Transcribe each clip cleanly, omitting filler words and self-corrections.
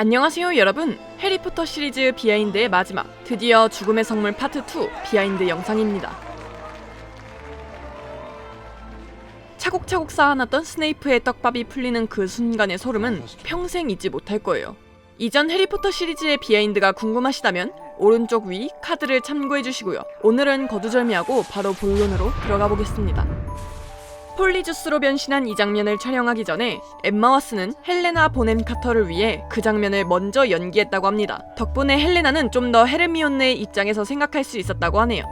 안녕하세요 여러분, 해리포터 시리즈 비하인드의 마지막, 드디어 죽음의 성물 파트 2 비하인드 영상입니다. 차곡차곡 쌓아놨던 스네이프의 떡밥이 풀리는 그 순간의 소름은 평생 잊지 못할 거예요. 이전 해리포터 시리즈의 비하인드가 궁금하시다면 오른쪽 위 카드를 참고해주시고요. 오늘은 거두절미하고 바로 본론으로 들어가 보겠습니다. 폴리주스로 변신한 이 장면을 촬영하기 전에 엠마 왓슨은 헬레나 보넴 카터를 위해 그 장면을 먼저 연기했다고 합니다. 덕분에 헬레나는 좀 더 헤르미온느의 입장에서 생각할 수 있었다고 하네요.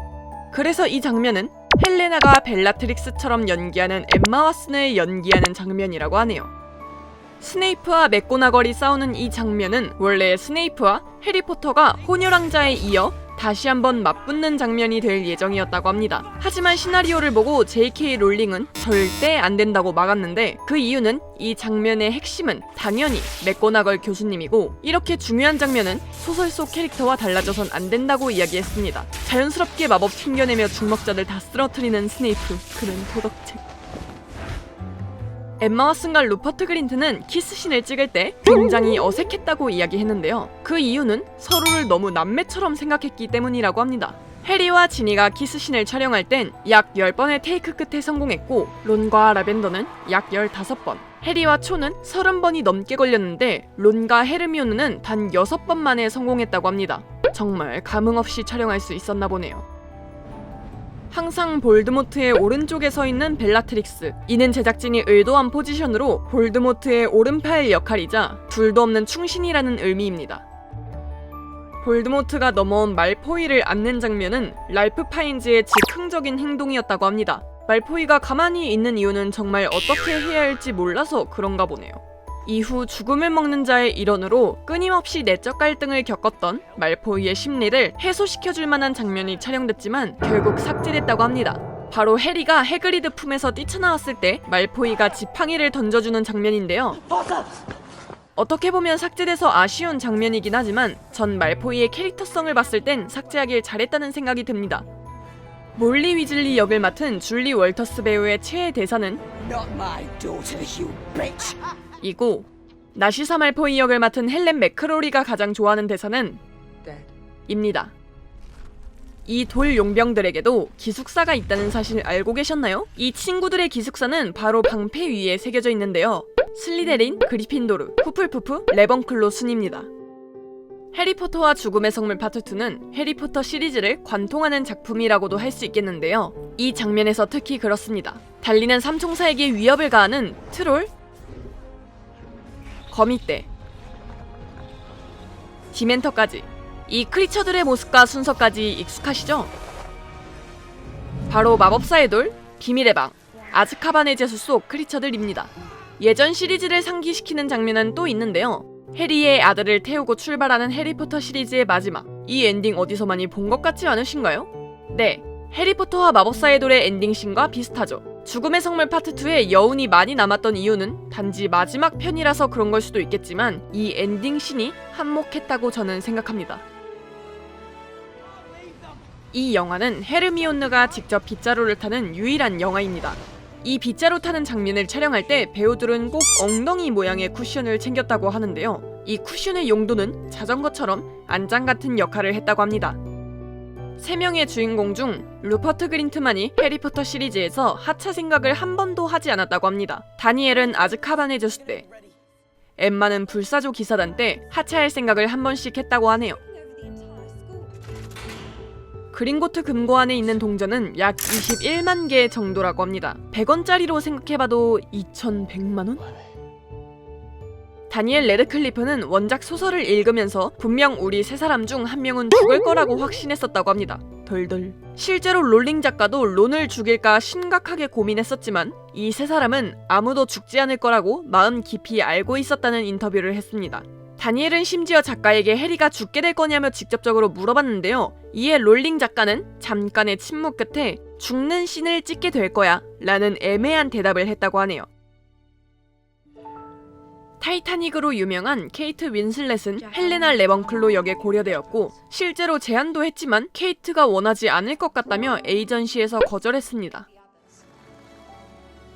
그래서 이 장면은 헬레나가 벨라트릭스처럼 연기하는 엠마 왓슨을 연기하는 장면이라고 하네요. 스네이프와 맥고나걸이 싸우는 이 장면은 원래 스네이프와 해리포터가 혼혈왕자에 이어 다시 한번 맞붙는 장면이 될 예정이었다고 합니다. 하지만 시나리오를 보고 J.K. 롤링은 절대 안 된다고 막았는데, 그 이유는 이 장면의 핵심은 당연히 맥고나걸 교수님이고, 이렇게 중요한 장면은 소설 속 캐릭터와 달라져선 안 된다고 이야기했습니다. 자연스럽게 마법 튕겨내며 중먹자들 다 쓰러뜨리는 스네이프, 그는 도덕책. 엠마 왓슨과 루퍼트 그린트는 키스신을 찍을 때 굉장히 어색했다고 이야기했는데요. 그 이유는 서로를 너무 남매처럼 생각했기 때문이라고 합니다. 해리와 지니가 키스신을 촬영할 땐 약 10번의 테이크 끝에 성공했고, 론과 라벤더는 약 15번, 해리와 초는 30번이 넘게 걸렸는데 론과 헤르미온느는 단 6번 만에 성공했다고 합니다. 정말 감흥 없이 촬영할 수 있었나 보네요. 항상 볼드모트의 오른쪽에 서 있는 벨라트릭스. 이는 제작진이 의도한 포지션으로 볼드모트의 오른팔 역할이자 둘도 없는 충신이라는 의미입니다. 볼드모트가 넘어온 말포이를 안는 장면은 랄프 파인즈의 즉흥적인 행동이었다고 합니다. 말포이가 가만히 있는 이유는 정말 어떻게 해야 할지 몰라서 그런가 보네요. 이후 죽음을 먹는 자의 일원으로 끊임없이 내적 갈등을 겪었던 말포이의 심리를 해소시켜줄 만한 장면이 촬영됐지만 결국 삭제됐다고 합니다. 바로 해리가 해그리드 품에서 뛰쳐나왔을 때 말포이가 지팡이를 던져주는 장면인데요. 어떻게 보면 삭제돼서 아쉬운 장면이긴 하지만 전 말포이의 캐릭터성을 봤을 땐 삭제하길 잘했다는 생각이 듭니다. 몰리 위즐리 역을 맡은 줄리 월터스 배우의 최애 대사는 Not my daughter, you bitch. 이고, 나시사 말포이 역을 맡은 헬렌 맥크로리가 가장 좋아하는 대사는 입니다. 이 돌 용병들에게도 기숙사가 있다는 사실 알고 계셨나요? 이 친구들의 기숙사는 바로 방패 위에 새겨져 있는데요. 슬리데린, 그리핀도르, 후플푸프, 레번클로 순입니다. 해리포터와 죽음의 성물 파트 2는 해리포터 시리즈를 관통하는 작품이라고도 할 수 있겠는데요. 이 장면에서 특히 그렇습니다. 달리는 삼총사에게 위협을 가하는 트롤, 거미떼, 디멘터까지, 이 크리처들의 모습과 순서까지 익숙하시죠? 바로 마법사의 돌, 비밀의 방, 아즈카반의 제수 속 크리처들입니다. 예전 시리즈를 상기시키는 장면은 또 있는데요. 해리의 아들을 태우고 출발하는 해리포터 시리즈의 마지막, 이 엔딩 어디서 많이 본 것 같지 않으신가요? 네, 해리포터와 마법사의 돌의 엔딩씬과 비슷하죠. 죽음의 성물 파트 2에 여운이 많이 남았던 이유는 단지 마지막 편이라서 그런 걸 수도 있겠지만 이 엔딩씬이 한몫했다고 저는 생각합니다. 이 영화는 헤르미온느가 직접 빗자루를 타는 유일한 영화입니다. 이 빗자루 타는 장면을 촬영할 때 배우들은 꼭 엉덩이 모양의 쿠션을 챙겼다고 하는데요. 이 쿠션의 용도는 자전거처럼 안장 같은 역할을 했다고 합니다. 3명의 주인공 중 루퍼트 그린트만이 해리포터 시리즈에서 하차 생각을 한 번도 하지 않았다고 합니다. 다니엘은 아즈카반의 제수 때, 엠마는 불사조 기사단 때 하차할 생각을 한 번씩 했다고 하네요. 그린고트 금고안에 있는 동전은 약 21만 개 정도라고 합니다. 100원짜리로 생각해봐도 2,100만원? 다니엘 레드클리프는 원작 소설을 읽으면서 분명 우리 세 사람 중 한 명은 죽을 거라고 확신했었다고 합니다. 덜덜. 실제로 롤링 작가도 론을 죽일까 심각하게 고민했었지만 이 세 사람은 아무도 죽지 않을 거라고 마음 깊이 알고 있었다는 인터뷰를 했습니다. 다니엘은 심지어 작가에게 해리가 죽게 될 거냐며 직접적으로 물어봤는데요. 이에 롤링 작가는 잠깐의 침묵 끝에 죽는 씬을 찍게 될 거야 라는 애매한 대답을 했다고 하네요. 타이타닉으로 유명한 케이트 윈슬렛은 헬레나 레번클로 역에 고려되었고 실제로 제안도 했지만 케이트가 원하지 않을 것 같다며 에이전시에서 거절했습니다.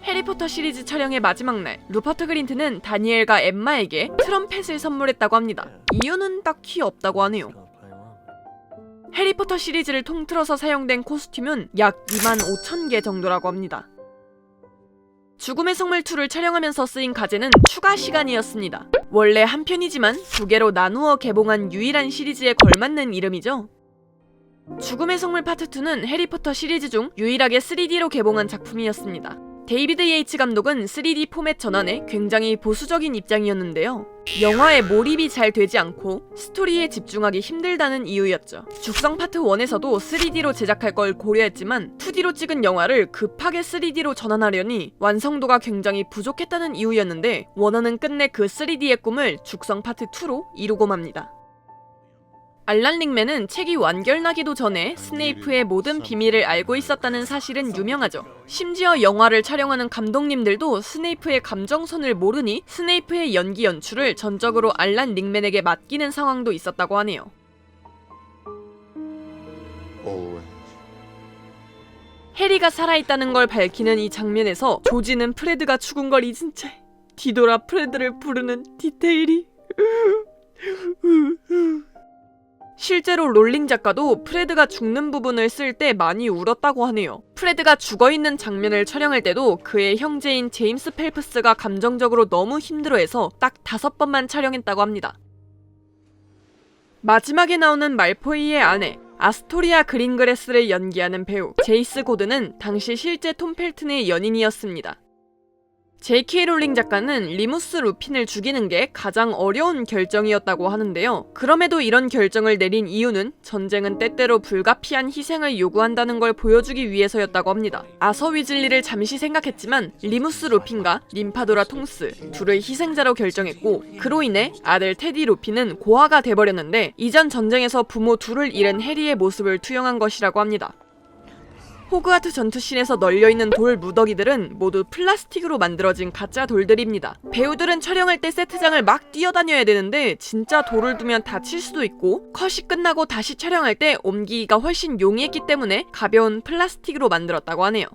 해리포터 시리즈 촬영의 마지막 날, 루퍼트 그린트는 다니엘과 엠마에게 트럼펫을 선물했다고 합니다. 이유는 딱히 없다고 하네요. 해리포터 시리즈를 통틀어서 사용된 코스튬은 약 25,000개 정도라고 합니다. 죽음의 성물 2를 촬영하면서 쓰인 가제는 추가 시간이었습니다. 원래 한 편이지만 두 개로 나누어 개봉한 유일한 시리즈에 걸맞는 이름이죠. 죽음의 성물 파트 2는 해리포터 시리즈 중 유일하게 3D로 개봉한 작품이었습니다. 데이비드 예이츠 감독은 3D 포맷 전환에 굉장히 보수적인 입장이었는데요. 영화에 몰입이 잘 되지 않고 스토리에 집중하기 힘들다는 이유였죠. 죽성 파트 1에서도 3D로 제작할 걸 고려했지만 2D로 찍은 영화를 급하게 3D로 전환하려니 완성도가 굉장히 부족했다는 이유였는데 워너는 끝내 그 3D의 꿈을 죽성 파트 2로 이루고 맙니다. 알란 릭맨은 책이 완결나기도 전에 스네이프의 모든 비밀을 알고 있었다는 사실은 유명하죠. 심지어 영화를 촬영하는 감독님들도 스네이프의 감정선을 모르니 스네이프의 연기 연출을 전적으로 알란 릭맨에게 맡기는 상황도 있었다고 하네요. 해리가 살아있다는 걸 밝히는 이 장면에서 조지는 프레드가 죽은 걸 잊은 채 뒤돌아 프레드를 부르는 디테일이 실제로 롤링 작가도 프레드가 죽는 부분을 쓸 때 많이 울었다고 하네요. 프레드가 죽어있는 장면을 촬영할 때도 그의 형제인 제임스 펠프스가 감정적으로 너무 힘들어해서 딱 5번만 촬영했다고 합니다. 마지막에 나오는 말포이의 아내 아스토리아 그린그래스를 연기하는 배우 제이스 고든은 당시 실제 톰 펠튼의 연인이었습니다. J.K. 롤링 작가는 리무스 루핀을 죽이는 게 가장 어려운 결정이었다고 하는데요. 그럼에도 이런 결정을 내린 이유는 전쟁은 때때로 불가피한 희생을 요구한다는 걸 보여주기 위해서였다고 합니다. 아서 위즐리를 잠시 생각했지만 리무스 루핀과 림파도라 통스 둘을 희생자로 결정했고 그로 인해 아들 테디 루핀은 고아가 돼버렸는데 이전 전쟁에서 부모 둘을 잃은 해리의 모습을 투영한 것이라고 합니다. 호그와트 전투씬에서 널려있는 돌 무더기들은 모두 플라스틱으로 만들어진 가짜 돌들입니다. 배우들은 촬영할 때 세트장을 막 뛰어다녀야 되는데 진짜 돌을 두면 다칠 수도 있고 컷이 끝나고 다시 촬영할 때 옮기기가 훨씬 용이했기 때문에 가벼운 플라스틱으로 만들었다고 하네요.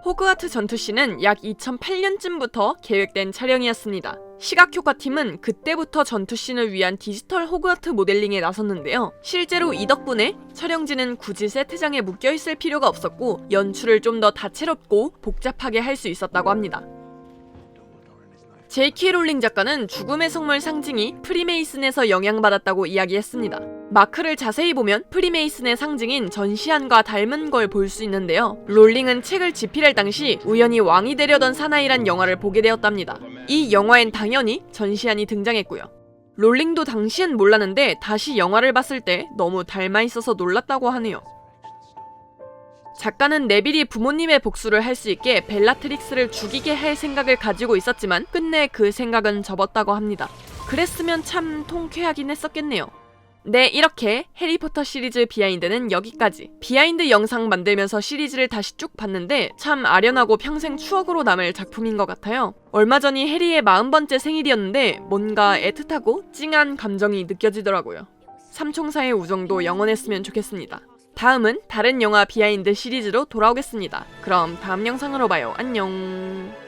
호그와트 전투씬은 약 2008년쯤부터 계획된 촬영이었습니다. 시각효과팀은 그때부터 전투씬을 위한 디지털 호그와트 모델링에 나섰는데요. 실제로 이 덕분에 촬영지는 굳이 세트장에 묶여있을 필요가 없었고 연출을 좀 더 다채롭고 복잡하게 할 수 있었다고 합니다. J.K. 롤링 작가는 죽음의 성물 상징이 프리메이슨에서 영향받았다고 이야기했습니다. 마크를 자세히 보면 프리메이슨의 상징인 전시안과 닮은 걸 볼 수 있는데요. 롤링은 책을 집필할 당시 우연히 왕이 되려던 사나이란 영화를 보게 되었답니다. 이 영화엔 당연히 전시안이 등장했고요. 롤링도 당시엔 몰랐는데 다시 영화를 봤을 때 너무 닮아 있어서 놀랐다고 하네요. 작가는 네빌이 부모님의 복수를 할 수 있게 벨라트릭스를 죽이게 할 생각을 가지고 있었지만 끝내 그 생각은 접었다고 합니다. 그랬으면 참 통쾌하긴 했었겠네요. 네, 이렇게 해리포터 시리즈 비하인드는 여기까지. 비하인드 영상 만들면서 시리즈를 다시 쭉 봤는데 참 아련하고 평생 추억으로 남을 작품인 것 같아요. 얼마 전이 해리의 40번째 생일이었는데 뭔가 애틋하고 찡한 감정이 느껴지더라고요. 삼총사의 우정도 영원했으면 좋겠습니다. 다음은 다른 영화 비하인드 시리즈로 돌아오겠습니다. 그럼 다음 영상으로 봐요. 안녕.